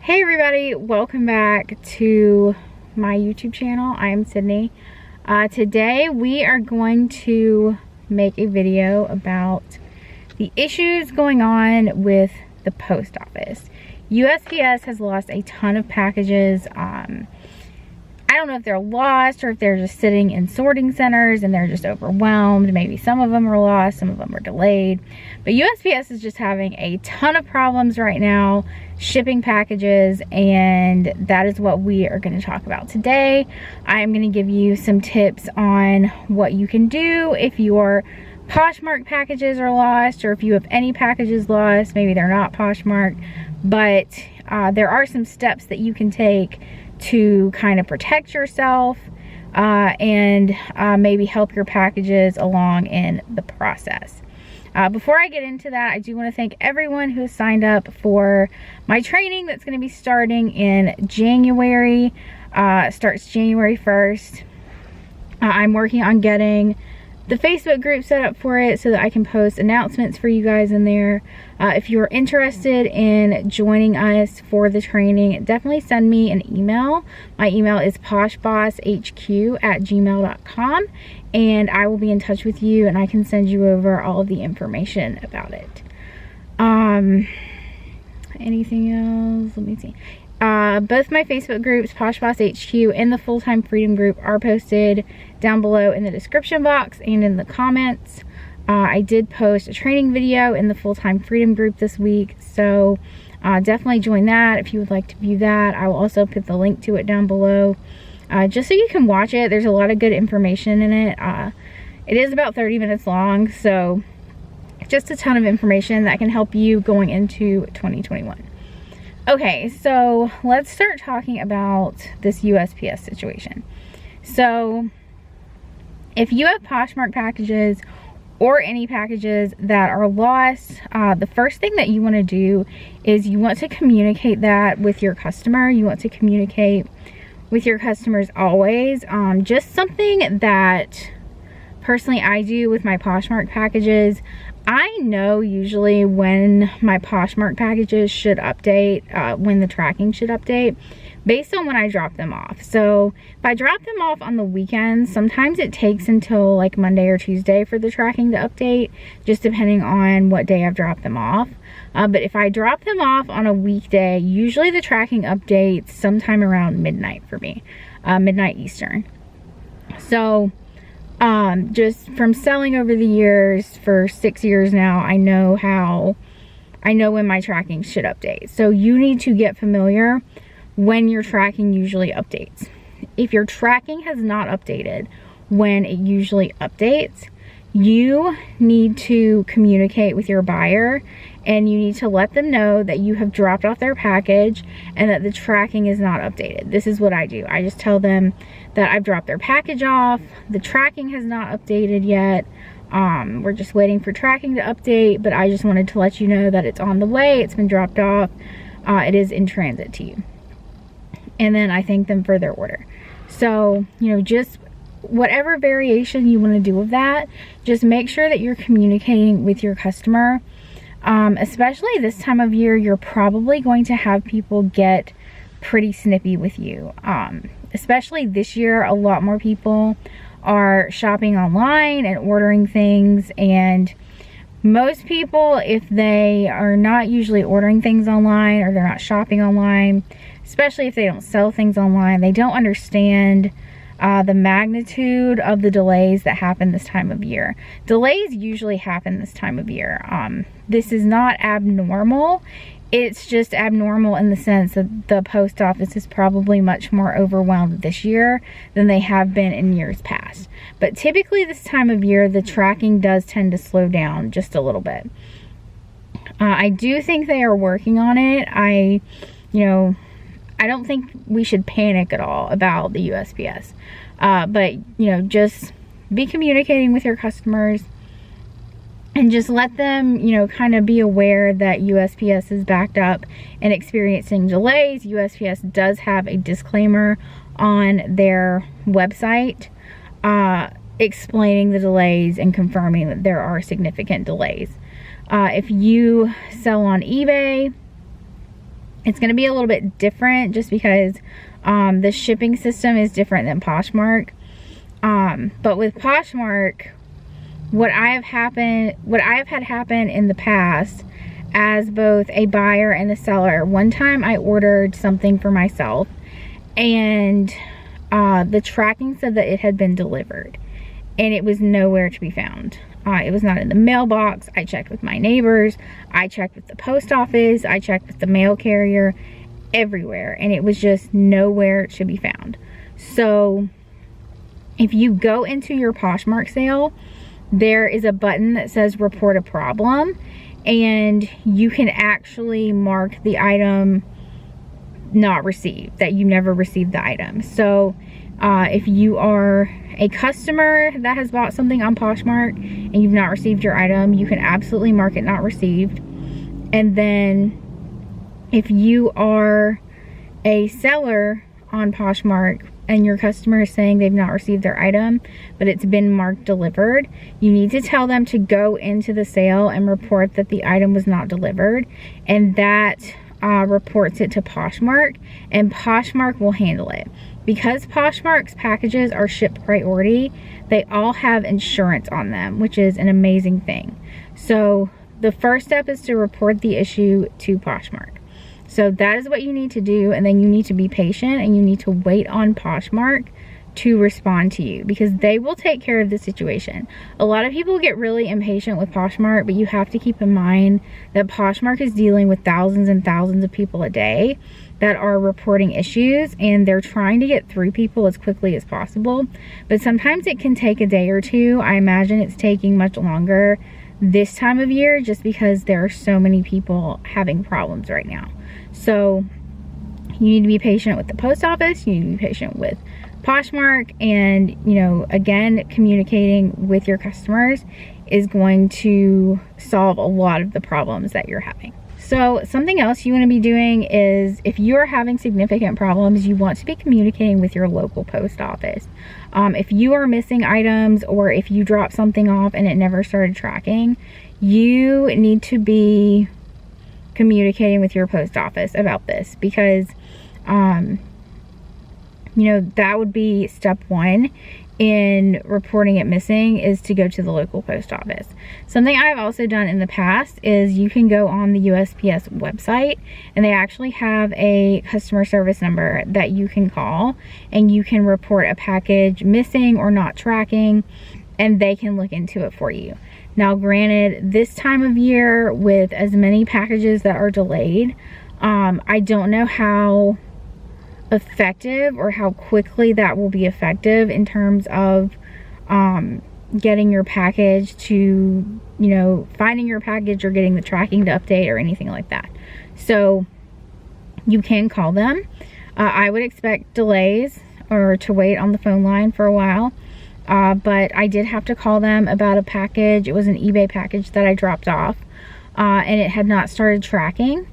Hey everybody, welcome back to my YouTube channel. I am Sydney. Today we are going to make a video about the issues going on with the post office. USPS has lost a ton of packages. I don't know if they're lost or if they're just sitting in sorting centers and they're just overwhelmed. Maybe some of them are lost, some of them are delayed. But USPS is just having a ton of problems right now shipping packages, and that is what we are going to talk about today. I'm going to give you some tips on what you can do if your Poshmark packages are lost, or if you have any packages lost. Maybe they're not Poshmark, but there are some steps that you can take to kind of protect yourself and maybe help your packages along in the process. Before I get into that, I do want to thank everyone who has signed up for my training that's going to be starting in January. Starts January 1st. I'm working on getting the Facebook group set up for it so that I can post announcements for you guys in there. If you're interested in joining us for the training, definitely send me an email. My email is poshbosshq@gmail.com, and I will be in touch with you and I can send you over all of the information about it. Anything else? Let me see. Both my Facebook groups, POSHBOSS HQ and the Full-Time Freedom group, are posted down below in the description box and in the comments. I did post a training video in the Full-Time Freedom group this week, so definitely join that if you would like to view that. I will also put the link to it down below just so you can watch it. There's a lot of good information in it. It is about 30 minutes long, so just a ton of information that can help you going into 2021. Okay, so let's start talking about this USPS situation. So if you have Poshmark packages or any packages that are lost, the first thing that you want to do is you want to communicate that with your customer. You want to communicate with your customers always. Just something that personally I do with my Poshmark packages. I know usually when my Poshmark packages should update, when the tracking should update, based on when I drop them off. So if I drop them off on the weekends, sometimes it takes until like Monday or Tuesday for the tracking to update, just depending on what day I've dropped them off. But if I drop them off on a weekday, usually the tracking updates sometime around midnight for me, midnight Eastern. So just from selling over the years for 6 years now, I know when my tracking should update. So you need to get familiar when your tracking usually updates. If your tracking has not updated when it usually updates, you need to communicate with your buyer and you need to let them know that you have dropped off their package and that the tracking is not updated. This is what I do. I just tell them that I've dropped their package off, the tracking has not updated yet, we're just waiting for tracking to update, but I just wanted to let you know that it's on the way, it's been dropped off, it is in transit to you. And then I thank them for their order. So, you know, just whatever variation you want to do of that, just make sure that you're communicating with your customer. Especially this time of year, you're probably going to have people get pretty snippy with you. Especially this year, a lot more people are shopping online and ordering things, and most people, if they are not usually ordering things online or they're not shopping online, especially if they don't sell things online, they don't understand the magnitude of the delays that happen this time of year. Delays usually happen this time of year. This is not abnormal. It's just abnormal in the sense that the post office is probably much more overwhelmed this year than they have been in years past. But typically this time of year, the tracking does tend to slow down just a little bit. I do think they are working on it. I don't think we should panic at all about the USPS. But, you know, just be communicating with your customers and just let them, you know, kind of be aware that USPS is backed up and experiencing delays. USPS does have a disclaimer on their website explaining the delays and confirming that there are significant delays. If you sell on eBay, It's going to be a little bit different just because the shipping system is different than Poshmark. But with Poshmark, what I have had happen in the past as both a buyer and a seller, one time I ordered something for myself and the tracking said that it had been delivered and it was nowhere to be found. It was not in the mailbox. I checked with my neighbors, I checked with the post office, I checked with the mail carrier, everywhere, and it was just nowhere to be found. So if you go into your Poshmark sale, there is a button that says report a problem, and you can actually mark the item not received, that you never received the item. So if you are a customer that has bought something on Poshmark and you've not received your item, you can absolutely mark it not received. And then if you are a seller on Poshmark and your customer is saying they've not received their item, but it's been marked delivered, you need to tell them to go into the sale and report that the item was not delivered, and that reports it to Poshmark, and Poshmark will handle it. Because Poshmark's packages are shipped priority, they all have insurance on them, which is an amazing thing. So the first step is to report the issue to Poshmark. So that is what you need to do, and then you need to be patient and you need to wait on Poshmark to respond to you, because they will take care of the situation. A lot of people get really impatient with Poshmark, but you have to keep in mind that Poshmark is dealing with thousands and thousands of people a day that are reporting issues, and they're trying to get through people as quickly as possible. But sometimes it can take a day or two. I imagine it's taking much longer this time of year just because there are so many people having problems right now. So you need to be patient with the post office, you need to be patient with Poshmark, and again, communicating with your customers is going to solve a lot of the problems that you're having. So something else you want to be doing is, if you're having significant problems, you want to be communicating with your local post office. If you are missing items, or if you drop something off and it never started tracking, you need to be communicating with your post office about this, because that would be step one in reporting it missing, is to go to the local post office. Something I've also done in the past is you can go on the USPS website, and they actually have a customer service number that you can call, and you can report a package missing or not tracking, and they can look into it for you. Now granted, this time of year with as many packages that are delayed, I don't know how effective or how quickly that will be effective in terms of getting your package to, finding your package or getting the tracking to update or anything like that. So you can call them. I would expect delays or to wait on the phone line for a while, but I did have to call them about a package. It was an eBay package that I dropped off, and it had not started tracking.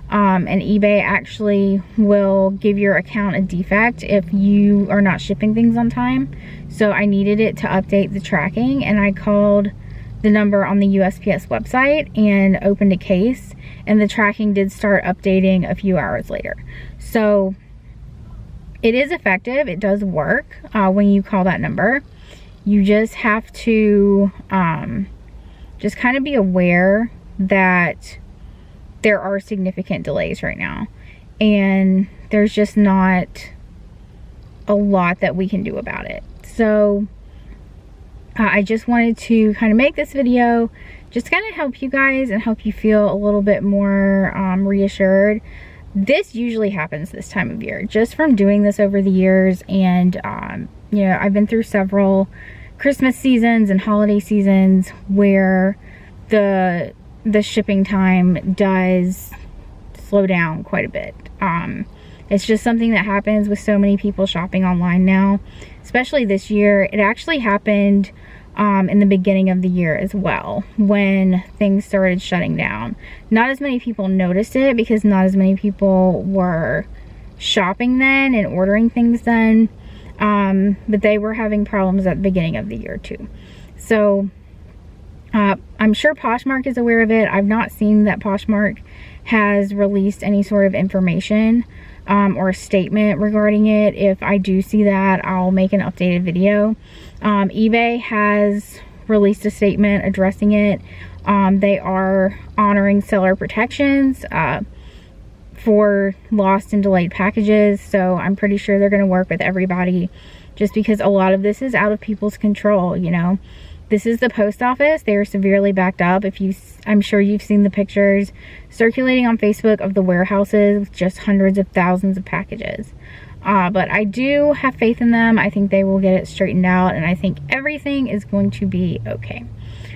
And eBay actually will give your account a defect if you are not shipping things on time. So I needed it to update the tracking, and I called the number on the USPS website and opened a case, and the tracking did start updating a few hours later. So it is effective. It does work when you call that number. You just have to just kind of be aware that there are significant delays right now, and there's just not a lot that we can do about it. So I just wanted to kind of make this video just kind of help you guys and help you feel a little bit more reassured. This usually happens this time of year, just from doing this over the years, and I've been through several Christmas seasons and holiday seasons where the shipping time does slow down quite a bit. It's just something that happens with so many people shopping online now, especially this year. It actually happened in the beginning of the year as well, when things started shutting down. Not as many people noticed it because not as many people were shopping then and ordering things then, but they were having problems at the beginning of the year too. So I'm sure Poshmark is aware of it. I've not seen that Poshmark has released any sort of information or a statement regarding it. If I do see that, I'll make an updated video. eBay has released a statement addressing it. They are honoring seller protections for lost and delayed packages, so I'm pretty sure they're going to work with everybody, just because a lot of this is out of people's control. You know, this is the post office. They are severely backed up. I'm sure you've seen the pictures circulating on Facebook of the warehouses with just hundreds of thousands of packages. But I do have faith in them. I think they will get it straightened out, and I think everything is going to be okay.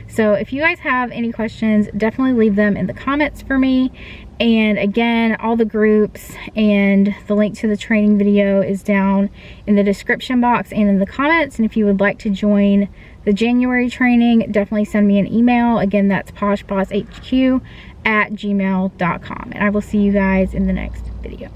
So if you guys have any questions, definitely leave them in the comments for me. And again, all the groups and the link to the training video is down in the description box and in the comments. And if you would like to join the January training, definitely send me an email. Again, that's poshbosshq@gmail.com. And I will see you guys in the next video.